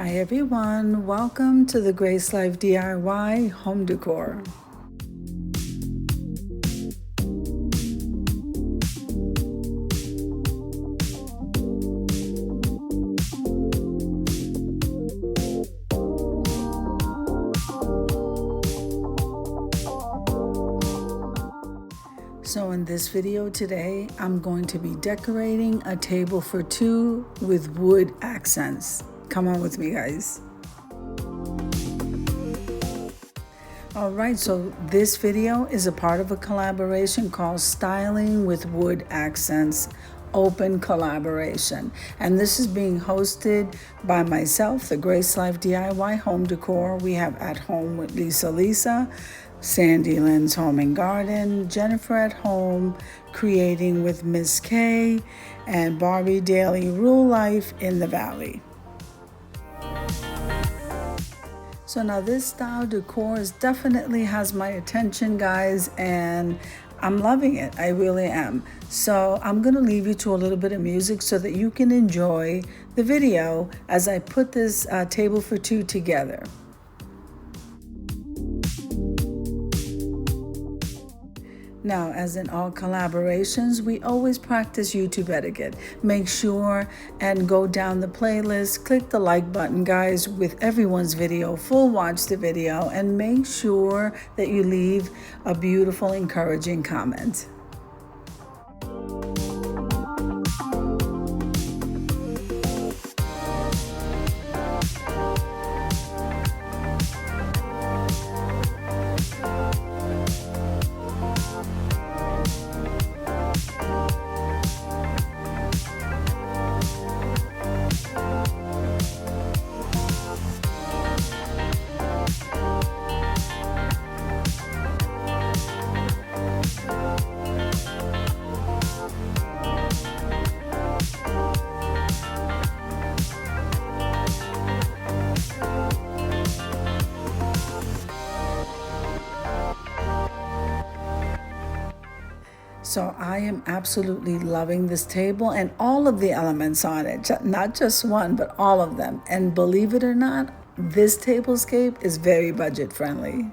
Hi everyone, welcome to the Grace Life DIY home decor. So in this video today, I'm going to be decorating a table for two with wood accents. Come on with me, guys. All right, so this video is a part of a collaboration called Styling with Wood Accents, open collaboration. And this is being hosted by myself, the Grace Life DIY home decor. We have At Home with Lisa, Sandy Lynn's Home and Garden, Jennifer at Home, Creating with Miss K, and Barbie Daily Rule Life in the Valley. So now this style decor definitely has my attention, guys, and I'm loving it. I really am. So I'm going to leave you to a little bit of music so that you can enjoy the video as I put this table for two together. Now, as in all collaborations, we always practice YouTube etiquette. Make sure and go down the playlist, click the like button, guys, with everyone's video, full watch the video, and make sure that you leave a beautiful, encouraging comment. So I am absolutely loving this table and all of the elements on it, not just one, but all of them. And believe it or not, this tablescape is very budget friendly.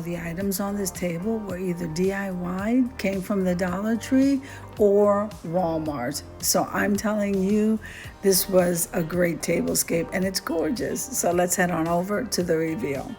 Now the items on this table were either DIY, came from the Dollar Tree, or Walmart. So I'm telling you, this was a great tablescape and it's gorgeous. So let's head on over to the reveal.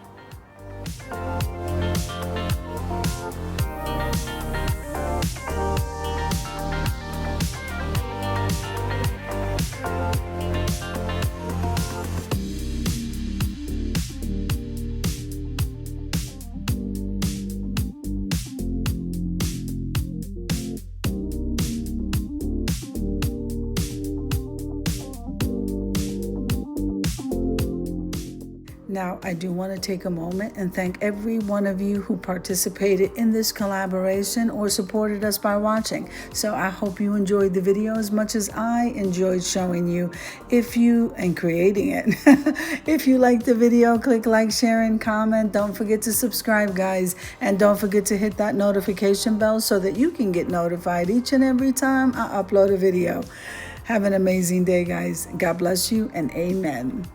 Now, I do want to take a moment and thank every one of you who participated in this collaboration or supported us by watching. So I hope you enjoyed the video as much as I enjoyed showing you and creating it. If you liked the video, click like, share, and comment. Don't forget to subscribe, guys. And don't forget to hit that notification bell so that you can get notified each and every time I upload a video. Have an amazing day, guys. God bless you and amen.